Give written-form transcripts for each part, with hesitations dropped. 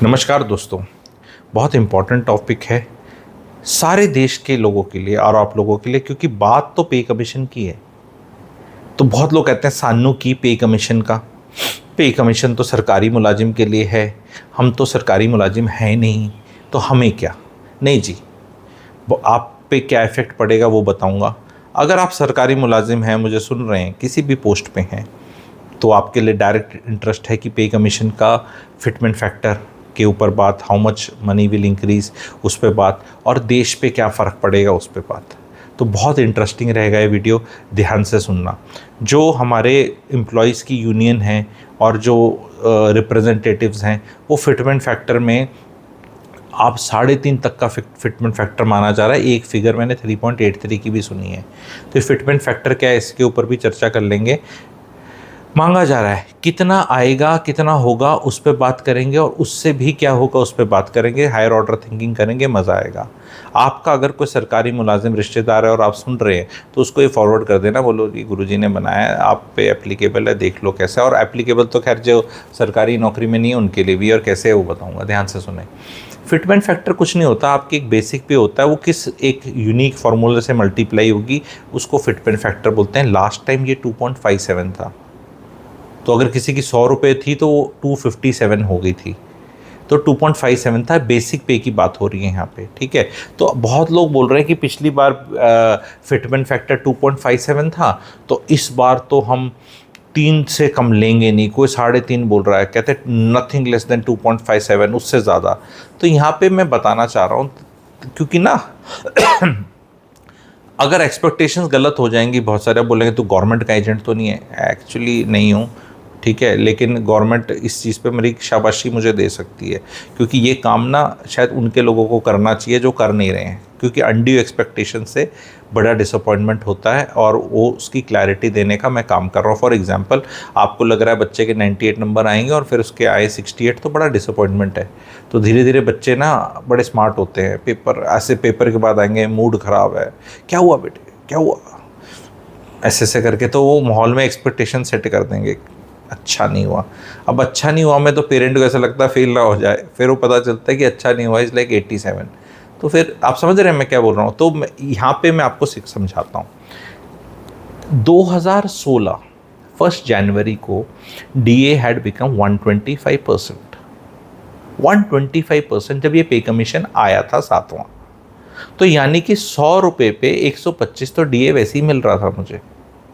नमस्कार दोस्तों। बहुत इम्पॉर्टेंट टॉपिक है सारे देश के लोगों के लिए और आप लोगों के लिए, क्योंकि बात तो पे कमीशन की है। तो बहुत लोग कहते हैं सानू की पे कमीशन का। पे कमीशन तो सरकारी मुलाजिम के लिए है, हम तो सरकारी मुलाजिम हैं नहीं, तो हमें क्या। नहीं जी, वो आप पे क्या इफ़ेक्ट पड़ेगा वो बताऊंगा। अगर आप सरकारी मुलाजिम हैं, मुझे सुन रहे हैं, किसी भी पोस्ट पे हैं, तो आपके लिए डायरेक्ट इंटरेस्ट है कि पे कमीशन का फिटमेंट फैक्टर के ऊपर बात, how much money will increase उस पे बात, और देश पे क्या फ़र्क पड़ेगा उस पे बात। तो बहुत इंटरेस्टिंग रहेगा ये वीडियो, ध्यान से सुनना। जो हमारे एम्प्लॉयज़ की यूनियन है और जो रिप्रेजेंटेटिव्स हैं, वो फिटमेंट फैक्टर में आप 3.5 तक का फिटमेंट फैक्टर माना जा रहा है। एक फिगर मैंने 3.83 की भी सुनी है। तो फिटमेंट फैक्टर क्या है, इसके ऊपर भी चर्चा कर लेंगे। मांगा जा रहा है, कितना आएगा कितना होगा उस पर बात करेंगे, और उससे भी क्या होगा उस पर बात करेंगे। हायर ऑर्डर थिंकिंग करेंगे, मज़ा आएगा। आपका अगर कोई सरकारी मुलाजिम रिश्तेदार है और आप सुन रहे हैं, तो उसको ये फॉरवर्ड कर देना, बोलो जी गुरुजी ने बनाया है, आप पे एप्लीकेबल है, देख लो कैसा है। और एप्लीकेबल तो खैर जो सरकारी नौकरी में नहीं है उनके लिए भी, और कैसे है वो बताऊँगा, ध्यान से सुने। फिटमेंट फैक्टर कुछ नहीं होता, आपकी एक बेसिक पे होता है, वो किस एक यूनिक फार्मूले से मल्टीप्लाई होगी, उसको फिटमेंट फैक्टर बोलते हैं। लास्ट टाइम ये 2.57 था, तो अगर किसी की 100 रुपये थी तो वो 257 हो गई थी, तो 2.57 था। बेसिक पे की बात हो रही है यहाँ पे, ठीक है। तो बहुत लोग बोल रहे हैं कि पिछली बार फिटमेंट फैक्टर 2.57 था, तो इस बार तो हम 3 से कम लेंगे नहीं। कोई 3.5 बोल रहा है, कहते नथिंग लेस देन 2.57, उससे ज़्यादा। तो यहाँ पे मैं बताना चाह रहा हूँ, क्योंकि ना अगर एक्सपेक्टेशंस गलत हो जाएंगी, बहुत सारे बोलेंगे तो गवर्नमेंट का एजेंट तो नहीं है। एक्चुअली नहीं हूँ, ठीक है, लेकिन गवर्नमेंट इस चीज़ पे मेरी शाबाशी मुझे दे सकती है, क्योंकि ये काम ना शायद उनके लोगों को करना चाहिए जो कर नहीं रहे हैं, क्योंकि अनड्यू एक्सपेक्टेशन से बड़ा डिसअपॉइंटमेंट होता है, और वो उसकी क्लैरिटी देने का मैं काम कर रहा हूँ। फॉर एग्जांपल, आपको लग रहा है बच्चे के 98 नंबर आएंगे और फिर उसके आए 68, तो बड़ा डिसअपॉइंटमेंट है। तो धीरे धीरे बच्चे ना बड़े स्मार्ट होते हैं, पेपर के बाद आएंगे मूड ख़राब है, क्या हुआ बेटे क्या हुआ, ऐसे ऐसे करके, तो वो माहौल में एक्सपेक्टेशन सेट कर देंगे, अच्छा नहीं हुआ। अब अच्छा नहीं हुआ में तो पेरेंट को ऐसा लगता है फेल ना हो जाए, फिर वो पता चलता है कि अच्छा नहीं हुआ, इज़ लाइक 87। तो फिर आप समझ रहे हैं मैं क्या बोल रहा हूँ। तो यहाँ पे मैं आपको समझाता हूँ। 2016 1 जनवरी को DA हैड बिकम 125%। 125% जब ये पे कमीशन आया था 7वां, तो यानी कि 100 रुपये पे 125 तो DA वैसे ही मिल रहा था मुझे,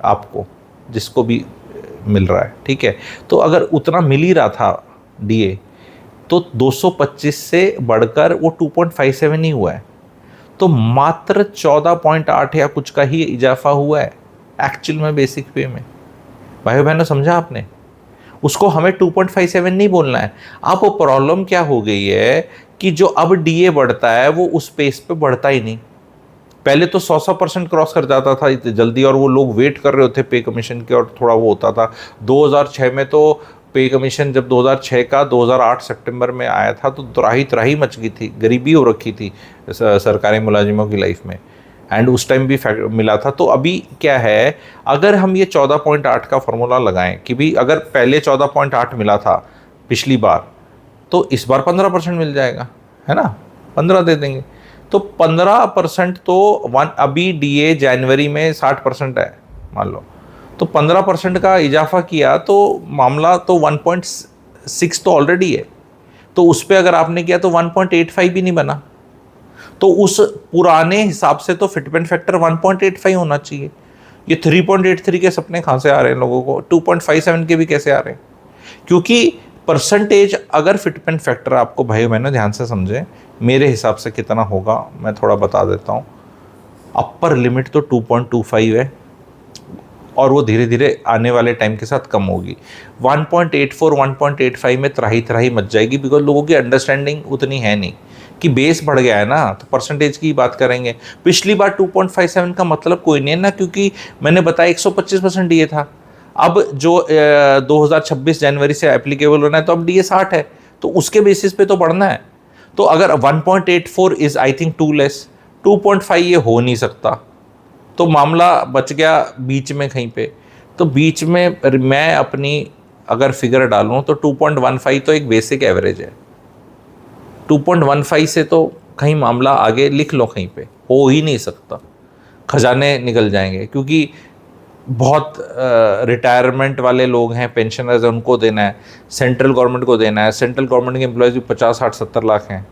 आपको, जिसको भी मिल रहा है, ठीक है। तो अगर उतना मिल ही रहा था DA, तो 225 से बढ़कर वो 2.57 ही हुआ है। तो मात्र 14.8 या कुछ का ही इजाफा हुआ है एक्चुअल में बेसिक पे में। भाइयों बहनों, समझा आपने? उसको हमें 2.57 नहीं बोलना है। अब वो प्रॉब्लम क्या हो गई है कि जो अब DA बढ़ता है वो उस पेस पे बढ़ता ही नहीं। पहले तो 100% क्रॉस कर जाता था इतनी जल्दी, और वो लोग वेट कर रहे होते पे कमीशन के, और थोड़ा वो होता था। 2006 में तो पे कमीशन जब 2006 का 2008 सितंबर में आया था, तो त्राही त्राही मच गई थी, गरीबी हो रखी थी सरकारी मुलाजिमों की लाइफ में, एंड उस टाइम भी मिला था। तो अभी क्या है, अगर हम ये 14.8 का फॉर्मूला लगाएं कि भी अगर पहले 14.8 मिला था पिछली बार, तो इस बार 15% मिल जाएगा, है ना, 15 दे देंगे। तो 15% तो अभी DA जनवरी में 60% है मान लो, तो 15% का इजाफा किया तो मामला तो 1.6 तो ऑलरेडी है। तो उस पर अगर आपने किया तो 1.85 भी नहीं बना। तो उस पुराने हिसाब से तो फिटमेंट फैक्टर 1.85 होना चाहिए। ये 3.83 के सपने कहाँ से आ रहे हैं लोगों को, 2.57 के भी कैसे आ रहे हैं? क्योंकि परसेंटेज, अगर फिटमेंट फैक्टर आपको भाई बहनों ध्यान से समझें, मेरे हिसाब से कितना होगा मैं थोड़ा बता देता हूँ। अपर लिमिट तो 2.25 है, और वो धीरे धीरे आने वाले टाइम के साथ कम होगी। 1.84 1.85 में त्राही त्राही मच जाएगी, बिकॉज लोगों की अंडरस्टैंडिंग उतनी है नहीं कि बेस बढ़ गया है ना, तो परसेंटेज की बात करेंगे। पिछली बार 2.57 का मतलब कोई नहीं है ना, क्योंकि मैंने बताया 125% DA था। अब जो 2026 जनवरी से एप्लीकेबल होना है, तो अब DA 60 है, तो उसके बेसिस पे तो बढ़ना है। तो अगर 1.84 is I think too less, 2.5 ये हो नहीं सकता, तो मामला बच गया बीच में कहीं पे। तो बीच में मैं अपनी अगर फिगर डालूँ तो 2.15 तो एक बेसिक एवरेज है, 2.15 से तो कहीं मामला आगे लिख लो, कहीं पे हो ही नहीं सकता, खजाने निकल जाएंगे, क्योंकि बहुत रिटायरमेंट वाले लोग हैं, पेंशनर्स हैं, उनको देना है, सेंट्रल गवर्नमेंट को देना है। सेंट्रल गवर्नमेंट के एम्प्लॉयज़ भी 50, 60, 70 लाख हैं।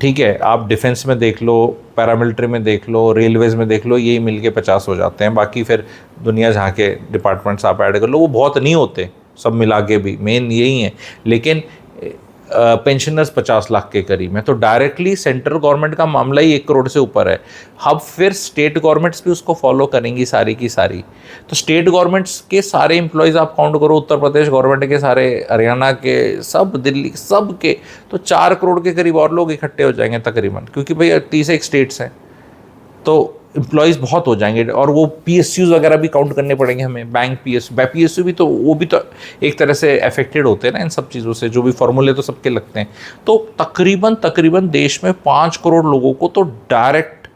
ठीक है, आप डिफेंस में देख लो, पैरामिलिट्री में देख लो, रेलवेज़ में देख लो, यही मिल के 50 हो जाते हैं। बाकी फिर दुनिया जहाँ के डिपार्टमेंट्स आप ऐड कर लो, वो बहुत नहीं होते सब मिला के भी, मेन यही है। लेकिन पेंशनर्स 50 लाख के करीब हैं, तो डायरेक्टली सेंट्रल गवर्नमेंट का मामला ही 1 करोड़ से ऊपर है। अब फिर स्टेट गवर्नमेंट्स भी उसको फॉलो करेंगी सारी की सारी। तो स्टेट गवर्नमेंट्स के सारे एम्प्लॉयज़ आप काउंट करो, उत्तर प्रदेश गवर्नमेंट के सारे, हरियाणा के सब, दिल्ली सब के, तो 4 करोड़ के करीब और लोग इकट्ठे हो जाएंगे तकरीबन, क्योंकि भाई 31 स्टेट्स हैं, तो एम्प्लॉयज़ बहुत हो जाएंगे। और वो PSUs वगैरह भी काउंट करने पड़ेंगे हमें, बैंक PSU भी, तो वो भी तो एक तरह से अफेक्टेड होते हैं ना इन सब चीज़ों से, जो भी फॉर्मूले तो सबके लगते हैं। तो तकरीबन देश में 5 करोड़ लोगों को तो डायरेक्ट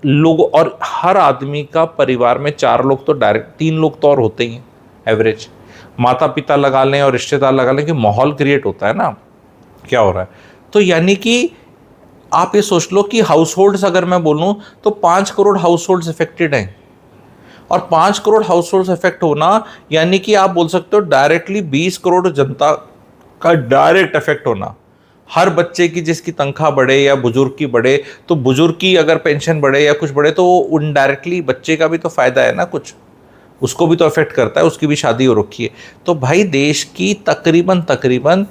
लोग, और हर आदमी का परिवार में 4 लोग तो डायरेक्ट, 3 लोग तो और होते ही हैं एवरेज, माता पिता लगा लें और रिश्तेदार लगा लें, कि माहौल क्रिएट होता है ना क्या हो रहा है। तो यानी कि आप ये सोच लो कि हाउस होल्ड्स अगर मैं बोलूं तो 5 करोड़ हाउस होल्ड्स इफेक्टेड हैं। और 5 करोड़ हाउस होल्ड्स इफेक्ट होना यानी कि आप बोल सकते हो डायरेक्टली 20 करोड़ जनता का डायरेक्ट इफेक्ट होना। हर बच्चे की जिसकी तनख्वाह बढ़े या बुजुर्ग की बढ़े, तो बुजुर्ग की अगर पेंशन बढ़े या कुछ बढ़े, तो इनडायरेक्टली बच्चे का भी तो फायदा है ना, कुछ उसको भी तो इफेक्ट करता है, उसकी भी शादी हो रखी है। तो भाई देश की तकरीबन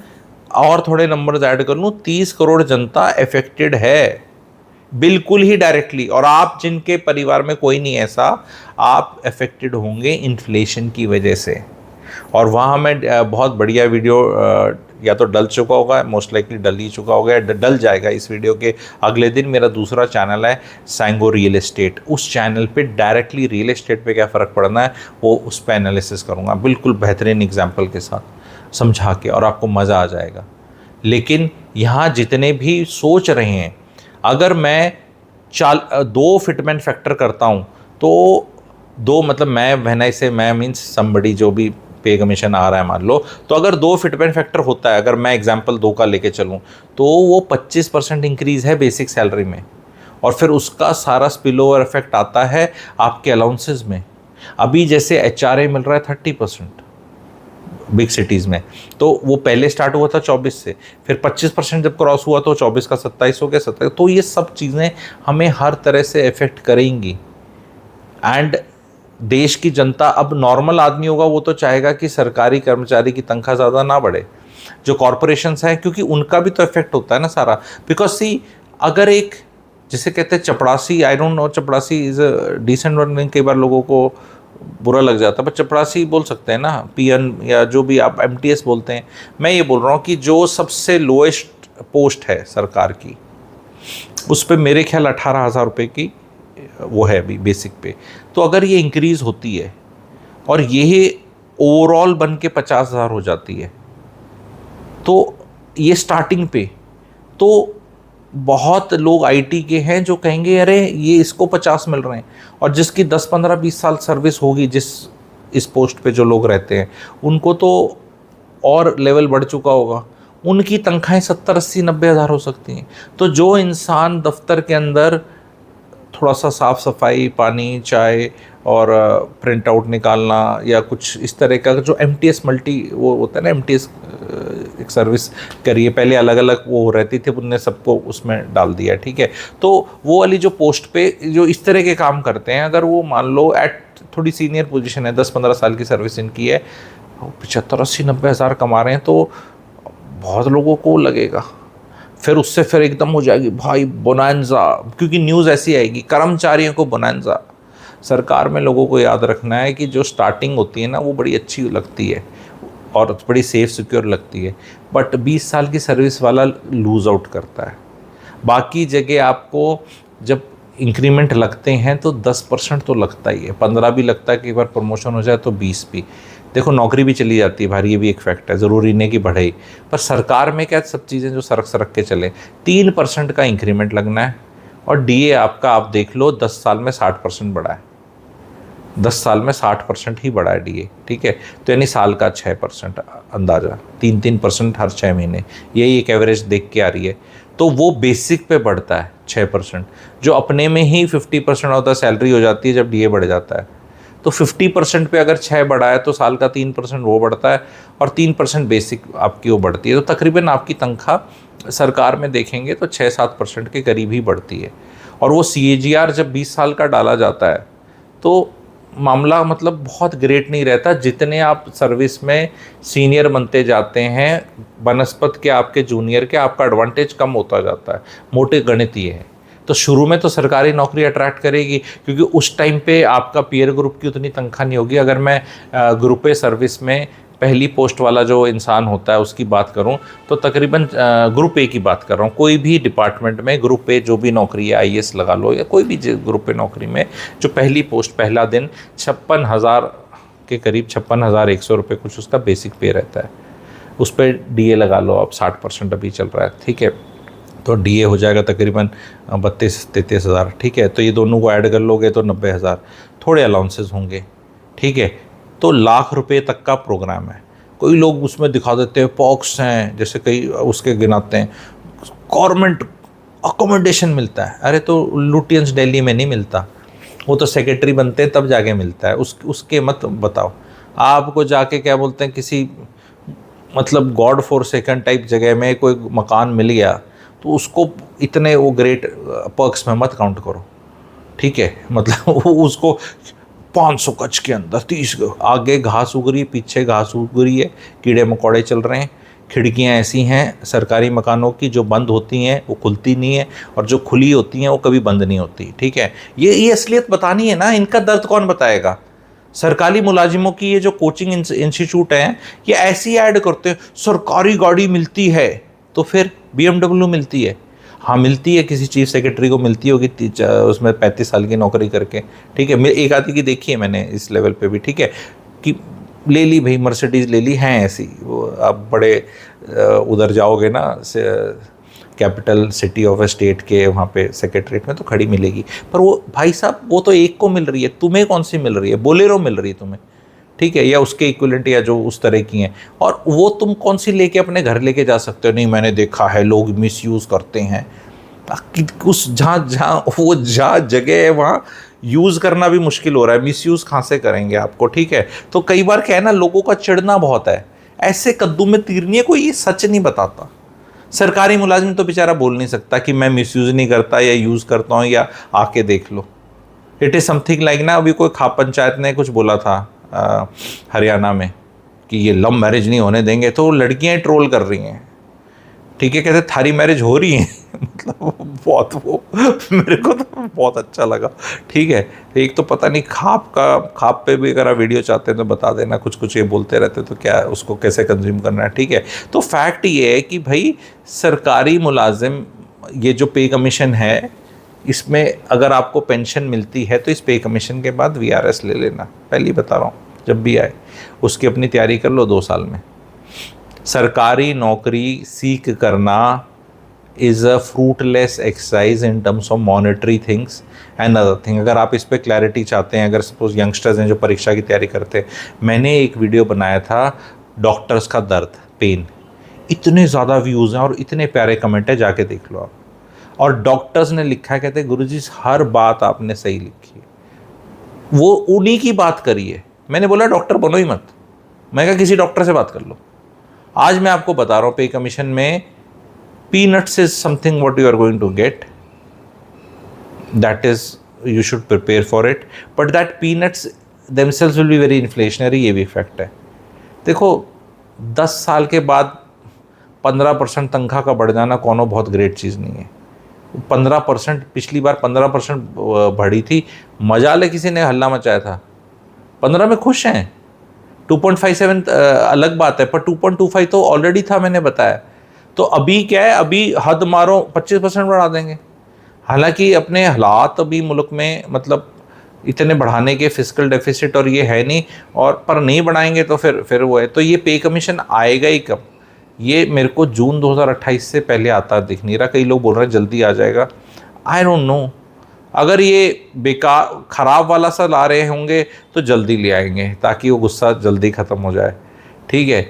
और थोड़े नंबर्स ऐड कर लूँ, 30 करोड़ जनता अफेक्टेड है बिल्कुल ही डायरेक्टली। और आप जिनके परिवार में कोई नहीं ऐसा, आप अफेक्टेड होंगे इन्फ्लेशन की वजह से। और वहाँ मैं बहुत बढ़िया वीडियो या तो डल चुका होगा, मोस्ट लाइकली डल ही चुका होगा, डल जाएगा इस वीडियो के अगले दिन। मेरा दूसरा चैनल है सैंगो रियल एस्टेट, उस चैनल पे डायरेक्टली रियल एस्टेट पे क्या फ़र्क पड़ना है वो उस पर एनालिसिस करूँगा, बिल्कुल बेहतरीन एग्जाम्पल के साथ समझा के, और आपको मज़ा आ जाएगा। लेकिन यहाँ जितने भी सोच रहे हैं, अगर मैं 2 फिटमेंट फैक्टर करता हूँ, तो 2 मतलब मैं मीन्स समबडी जो भी पे कमीशन आ रहा है मान लो, तो अगर 2 फिटमेंट फैक्टर होता है, अगर मैं एग्जांपल 2 का लेके चलूँ, तो वो 25% इंक्रीज़ है बेसिक सैलरी में, और फिर उसका सारा स्पिल ओवर इफेक्ट आता है आपके अलाउंसेस में। अभी जैसे HRA मिल रहा है 30% बिग सिटीज़ में, तो वो पहले स्टार्ट हुआ था 24 से, फिर 25% जब क्रॉस हुआ तो 24 का 27 हो गया, 27। तो ये सब चीज़ें हमें हर तरह से इफ़ेक्ट करेंगी। एंड देश की जनता, अब नॉर्मल आदमी होगा वो तो चाहेगा कि सरकारी कर्मचारी की तनख्वाह ज़्यादा ना बढ़े, जो कॉरपोरेशंस हैं, क्योंकि उनका भी तो इफेक्ट होता है ना सारा। बिकॉज सी, अगर एक जिसे कहते हैं चपड़ासी, आई डोंट नो चपड़ासी इज़ अ डिसेंट वर्ड, कई बार लोगों को बुरा लग जाता है, पर चपड़ासी बोल सकते हैं ना, PN या जो भी आप MTS बोलते हैं। मैं ये बोल रहा हूँ कि जो सबसे लोएस्ट पोस्ट है सरकार की, उस पर मेरे ख्याल 18,000 रुपये की वो है अभी बेसिक पे। तो अगर ये इंक्रीज़ होती है और ये ओवरऑल बन के 50,000 हो जाती है, तो ये स्टार्टिंग पे, तो बहुत लोग IT के हैं जो कहेंगे अरे ये इसको 50 मिल रहे हैं, और जिसकी 10, 15, 20 साल सर्विस होगी, जिस इस पोस्ट पे जो लोग रहते हैं, उनको तो और लेवल बढ़ चुका होगा, उनकी तनख्वाहें 70, 80, 90 हज़ार हो सकती हैं। तो जो इंसान दफ्तर के अंदर थोड़ा सा साफ़ सफाई, पानी, चाय और प्रिंट आउट निकालना या कुछ इस तरह का, जो MTS मल्टी वो होता है ना, MTS एक सर्विस करिए, पहले अलग अलग वो रहती थी, उनने सबको उसमें डाल दिया, ठीक है। तो वो वाली जो पोस्ट पे जो इस तरह के काम करते हैं, अगर वो मान लो एट थोड़ी सीनियर पोजीशन है, 10-15 साल की सर्विस इनकी है, 75, 80, 90 हज़ार कमा रहे हैं, तो बहुत लोगों को लगेगा। फिर उससे फिर एकदम हो जाएगी भाई बोनांजा, क्योंकि न्यूज़ ऐसी आएगी, कर्मचारियों को बोनांजा। सरकार में लोगों को याद रखना है कि जो स्टार्टिंग होती है ना, वो बड़ी अच्छी लगती है और बड़ी सेफ सिक्योर लगती है, बट 20 साल की सर्विस वाला लूज़ आउट करता है। बाकी जगह आपको जब इंक्रीमेंट लगते हैं तो 10% तो लगता ही है, 15 भी लगता है, कि एक बार प्रमोशन हो जाए तो 20 भी। देखो नौकरी भी चली जाती है भारी, ये भी एक फैक्ट है, ज़रूरी नहीं कि बढ़े ही, पर सरकार में क्या सब चीज़ें जो सरक के चले। 3% का इंक्रीमेंट लगना है, और DA आपका आप देख लो 10 साल में 60% बढ़ा है। 10 साल में 60% ही बढ़ा है डीए, ठीक है। तो यानी साल का 6% अंदाज़ा, 3-3% हर 6 महीने, यही एक एवरेज देख के आ रही है। तो वो बेसिक पे बढ़ता है 6%, जो अपने में ही 50% होता है सैलरी हो जाती है जब डीए बढ़ जाता है। तो 50% पे अगर 6 बढ़ा है तो साल का 3% वो बढ़ता है और 3% बेसिक आपकी वो बढ़ती है। तो तकरीबन आपकी तनख्वाह सरकार में देखेंगे तो 6-7% के करीब ही बढ़ती है। और वो CAGR जब 20 साल का डाला जाता है तो मामला मतलब बहुत ग्रेट नहीं रहता। जितने आप सर्विस में सीनियर बनते जाते हैं बनस्पत के आपके जूनियर के, आपका एडवांटेज कम होता जाता है। मोटे गणित ये है। तो शुरू में तो सरकारी नौकरी अट्रैक्ट करेगी क्योंकि उस टाइम पे आपका पीयर ग्रुप की उतनी तनख्वाह नहीं होगी। अगर मैं ग्रुप ए सर्विस में पहली पोस्ट वाला जो इंसान होता है उसकी बात करूं तो तकरीबन ग्रुप ए की बात कर रहा हूं, कोई भी डिपार्टमेंट में ग्रुप ए जो भी नौकरी है, IAS लगा लो या कोई भी ग्रुप ए नौकरी में, जो पहली पोस्ट पहला दिन 56,000 के करीब, 56,100 रुपये कुछ उसका बेसिक पे रहता है। उस पर DA लगा लो आप, 60% अभी चल रहा है, ठीक है। तो DA हो जाएगा तकरीबन 32-33 हज़ार, ठीक है। तो ये दोनों को ऐड कर लोगे तो 90,000, थोड़े अलाउंसेस होंगे, ठीक है। तो लाख रुपए तक का प्रोग्राम है। कोई लोग उसमें दिखा देते हैं पॉक्स हैं, जैसे कई उसके गिनाते हैं, गवर्नमेंट अकोमोडेशन मिलता है। अरे तो लुटियंस दिल्ली में नहीं मिलता, वो तो सेक्रेटरी बनते हैं तब जाके मिलता है। उसके मत बताओ। आपको जाके क्या बोलते हैं, किसी मतलब गॉड फॉर सेकंड टाइप जगह में कोई मकान मिल गया तो उसको इतने वो ग्रेट पर्क्स में मत काउंट करो, ठीक है। मतलब उसको 500 गज के अंदर 30 आगे घास उग रही है, पीछे घास उग रही है, कीड़े मकोड़े चल रहे हैं, खिड़कियां ऐसी हैं सरकारी मकानों की जो बंद होती हैं वो खुलती नहीं है, और जो खुली होती हैं वो कभी बंद नहीं होती, ठीक है। ये असलियत बतानी है ना, इनका दर्द कौन बताएगा। सरकारी मुलाजिमों की ये जो कोचिंग इंस्टीट्यूट हैं ये ऐसी ऐड करते हैं, सरकारी गाड़ी मिलती है, तो फिर BMW मिलती है, हाँ मिलती है, किसी चीफ सेक्रेटरी को मिलती होगी उसमें 35 साल की नौकरी करके, ठीक है। एक आदमी की देखी है मैंने इस लेवल पे भी, ठीक है, कि ले ली भाई मर्सिडीज़ ले ली, हैं ऐसी। वो आप बड़े उधर जाओगे ना capital city of A state के वहाँ पे सेक्रेटरीट में तो खड़ी मिलेगी, पर वो भाई साहब वो तो एक को मिल रही है, तुम्हें कौन सी मिल रही है, बोलेरो मिल रही है तुम्हें, ठीक है, या उसके इक्विवेलेंट या जो उस तरह की हैं, और वो तुम कौन सी लेके अपने घर लेके जा सकते हो। नहीं, मैंने देखा है लोग मिसयूज़ करते हैं। उस जहाँ जगह है वहाँ यूज़ करना भी मुश्किल हो रहा है, मिसयूज़ कहाँ से करेंगे आपको, ठीक है। तो कई बार क्या है ना, लोगों का चिढ़ना बहुत है, ऐसे कद्दू में तीर नहीं है, कोई ये सच नहीं बताता। सरकारी मुलाजिम तो बेचारा बोल नहीं सकता कि मैं मिसयूज़ नहीं करता या यूज़ करता हूँ, या आके देख लो। इट इज़ समथिंग लाइक ना, अभी कोई खाप पंचायत ने कुछ बोला था हरियाणा में कि ये लव मैरिज नहीं होने देंगे, तो लड़कियां ट्रोल कर रही हैं, ठीक है, कहते थारी मैरिज हो रही है। मतलब बहुत वो मेरे को तो बहुत अच्छा लगा, ठीक है। एक तो पता नहीं खाप पे भी अगर आप वीडियो चाहते हैं तो बता देना, कुछ कुछ ये बोलते रहते तो क्या उसको कैसे कंज्यूम करना है, ठीक है। तो फैक्ट ये है कि भाई सरकारी मुलाजिम ये जो पे कमीशन है, इसमें अगर आपको पेंशन मिलती है तो इस पे कमीशन के बाद VRS ले लेना, पहले बता रहा हूँ, जब भी आए उसकी अपनी तैयारी कर लो 2 साल में। सरकारी नौकरी सीख करना is a fruitless exercise in terms of monetary things and other thing. अगर आप इस पर क्लैरिटी चाहते हैं, अगर सपोज यंगस्टर्स हैं जो परीक्षा की तैयारी करते हैं, मैंने एक वीडियो बनाया था डॉक्टर्स का दर्द, पेन, इतने ज़्यादा व्यूज़ हैं और इतने प्यारे कमेंट है, जाके देख लो आप। और डॉक्टर्स ने लिखा है, कहते हैं गुरुजी हर बात आपने सही लिखी है, वो उन्हीं की बात करी है। मैंने बोला डॉक्टर बनो ही मत, मैं कहा किसी डॉक्टर से बात कर लो। आज मैं आपको बता रहा हूँ पे कमीशन में peanuts is something what you are going to get, that is you should prepare for it, but that peanuts themselves will be very inflationary, ये भी फैक्ट है। देखो 10 साल के बाद 15% तनख्वाह का बढ़ जाना कोनो बहुत ग्रेट चीज़ नहीं है। 15%, पिछली बार 15% बढ़ी थी, मजा ले किसी ने हल्ला मचाया था, 15 में खुश हैं। 2.57 अलग बात है, पर 2.25 तो ऑलरेडी था, मैंने बताया। तो अभी क्या है, अभी हद मारो 25% बढ़ा देंगे। हालांकि अपने हालात अभी मुल्क में मतलब इतने बढ़ाने के फिस्कल डेफिसिट और ये है नहीं, और पर नहीं बढ़ाएंगे तो फिर वो है। तो ये पे कमीशन आएगा ही कब, ये मेरे को जून 2028 से पहले आता दिख नहीं रहा। कई लोग बोल रहे हैं जल्दी आ जाएगा, आई डोंट नो। अगर ये बेकार ख़राब वाला सा ला रहे होंगे तो जल्दी ले आएंगे ताकि वो गुस्सा जल्दी ख़त्म हो जाए, ठीक है।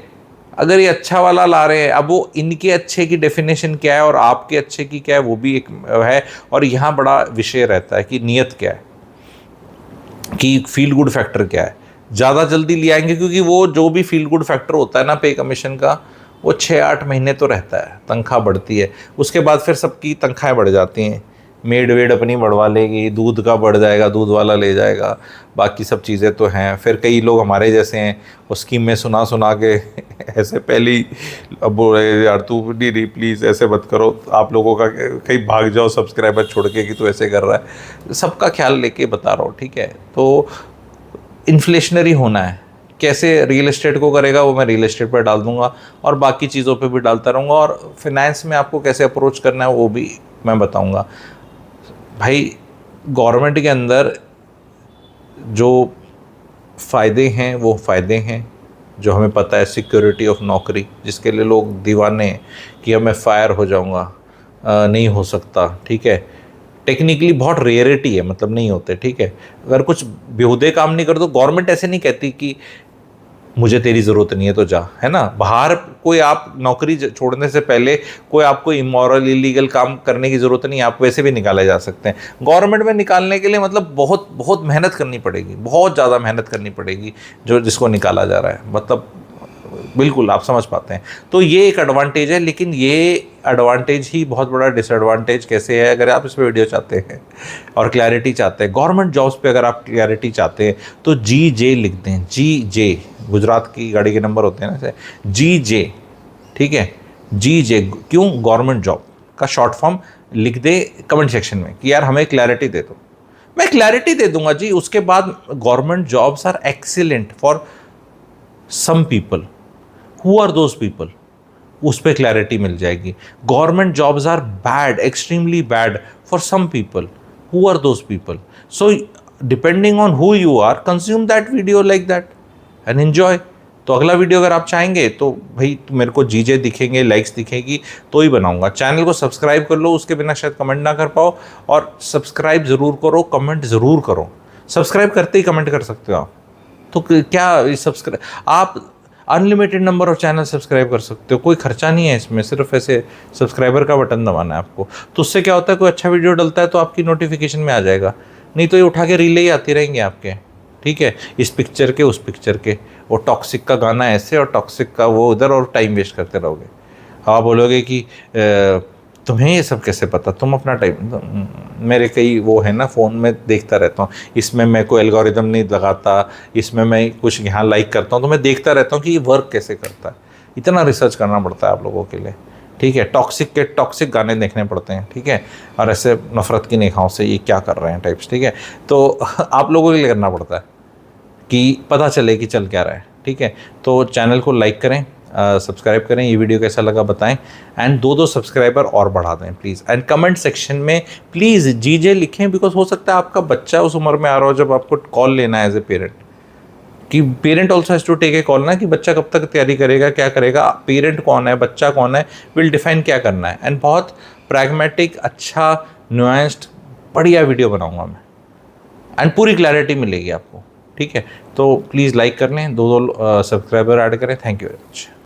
अगर ये अच्छा वाला ला रहे हैं, अब वो इनके अच्छे की डेफिनेशन क्या है और आपके अच्छे की क्या है वो भी एक है। और यहाँ बड़ा विषय रहता है कि नीयत क्या है, कि फील गुड फैक्टर क्या है। ज़्यादा जल्दी ले आएंगे क्योंकि वो जो भी फील गुड फैक्टर होता है ना पे कमीशन का, वो 6-8 महीने तो रहता है, तनख्वाह बढ़ती है, उसके बाद फिर सबकी तनख्वाहें बढ़ जाती हैं। मेड वेड अपनी बढ़वा लेगी, दूध का बढ़ जाएगा, दूध वाला ले जाएगा, बाकी सब चीज़ें तो हैं। फिर कई लोग हमारे जैसे हैं वो स्कीम में सुना सुना के ऐसे पहले ही अब बोल रहे यार तू नहीं प्लीज़ ऐसे मत करो, आप लोगों का कहीं भाग जाओ सब्सक्राइबर छोड़ के कि तू ऐसे कर रहा है। सबका ख्याल लेके बता रहा हूँ, ठीक है। तो इन्फ्लेशनरी होना है, कैसे रियल एस्टेट को करेगा वो मैं रियल एस्टेट पर डाल दूंगा और बाकी चीज़ों पे भी डालता रहूँगा, और फिनेंस में आपको कैसे अप्रोच करना है वो भी मैं बताऊंगा। भाई गवर्नमेंट के अंदर जो फ़ायदे हैं वो फ़ायदे हैं जो हमें पता है, सिक्योरिटी ऑफ नौकरी, जिसके लिए लोग दीवाने हैं कि अब मैं फायर हो जाऊंगा, नहीं हो सकता, ठीक है। टेक्निकली बहुत रेयरिटी है, मतलब नहीं होते, ठीक है। अगर कुछ बेहुदे काम नहीं कर दो, गवर्नमेंट ऐसे नहीं कहती कि मुझे तेरी ज़रूरत नहीं है तो जा, है ना। बाहर कोई आप नौकरी छोड़ने से पहले कोई आपको इमोरल इलीगल काम करने की ज़रूरत नहीं है, आप वैसे भी निकाले जा सकते हैं। गवर्नमेंट में निकालने के लिए मतलब बहुत बहुत मेहनत करनी पड़ेगी, बहुत ज़्यादा मेहनत करनी पड़ेगी जो जिसको निकाला जा रहा है, मतलब बिल्कुल आप समझ पाते हैं। तो ये एक एडवांटेज है, लेकिन ये एडवांटेज ही बहुत बड़ा डिसएडवांटेज कैसे है। अगर आप इस पर वीडियो चाहते हैं और क्लैरिटी चाहते हैं, गवर्नमेंट जॉब्स पे अगर आप क्लैरिटी चाहते हैं तो GJ लिख दें, GJ, गुजरात की गाड़ी के नंबर होते हैं ना, GJ, ठीक है। GJ क्यों, गवर्नमेंट जॉब का शॉर्ट फॉर्म लिख दे कमेंट सेक्शन में कि यार हमें क्लैरिटी दे दो, मैं क्लैरिटी दे दूंगा जी। उसके बाद government jobs are excellent for some people, who are those people, उस पर क्लैरिटी मिल जाएगी। Government jobs are bad, extremely bad for some people, who are those people. So depending on who you are, consume that video like that and enjoy. तो अगला video अगर आप चाहेंगे तो भाई मेरे को GJ दिखेंगे, लाइक्स दिखेगी तो ही बनाऊंगा। चैनल को सब्सक्राइब कर लो, उसके बिना शायद कमेंट ना कर पाओ, और सब्सक्राइब ज़रूर करो, कमेंट ज़रूर करो। सब्सक्राइब करते ही कमेंट कर सकते हो आप, तो क्या सब्सक्राइब, आप unlimited number of channel subscribe कर सकते हो, कोई खर्चा नहीं है इसमें, सिर्फ ऐसे सब्सक्राइबर का बटन दबाना है आपको। तो उससे क्या होता है, कोई अच्छा वीडियो डलता है तो आपकी नोटिफिकेशन में आ जाएगा, नहीं तो ये उठा के रीलें ही आती रहेंगी आपके, ठीक है। इस पिक्चर के उस पिक्चर के, वो टॉक्सिक का गाना ऐसे और टॉक्सिक का वो उधर, और टाइम वेस्ट करते रहोगे। आप बोलोगे कि तुम्हें ये सब कैसे पता, तुम अपना टाइम, मेरे कई वो है ना फ़ोन में देखता रहता हूँ, इसमें मैं कोई एल्गोरिदम नहीं लगाता, इसमें मैं कुछ यहाँ लाइक करता हूँ तो मैं देखता रहता हूँ कि ये वर्क कैसे करता है। इतना रिसर्च करना पड़ता है आप लोगों के लिए, ठीक है। टॉक्सिक के टॉक्सिक गाने देखने पड़ते हैं, ठीक है, और ऐसे नफ़रत की निगाहों से ये क्या कर रहे हैं टाइप्स, ठीक है। तो आप लोगों के लिए करना पड़ता है कि पता चले कि चल क्या रहा है, ठीक है। तो चैनल को लाइक करें, सब्सक्राइब करें, ये वीडियो कैसा लगा बताएं, एंड 2 सब्सक्राइबर और बढ़ा दें प्लीज़। एंड कमेंट सेक्शन में प्लीज़ GJ लिखें, बिकॉज हो सकता है आपका बच्चा उस उम्र में आ रहा हो जब आपको कॉल लेना है एज ए पेरेंट, कि parent also has to take a call ना, कि बच्चा कब तक तैयारी करेगा, क्या करेगा, पेरेंट कौन है, बच्चा कौन है, विल डिफाइन क्या करना है। एंड बहुत प्रैग्मेटिक, अच्छा, नुआंस्ड, बढ़िया वीडियो बनाऊँगा मैं, एंड पूरी क्लैरिटी मिलेगी आपको, ठीक है। तो प्लीज़ लाइक कर लें, 2 सब्सक्राइबर ऐड करें। Thank you very much.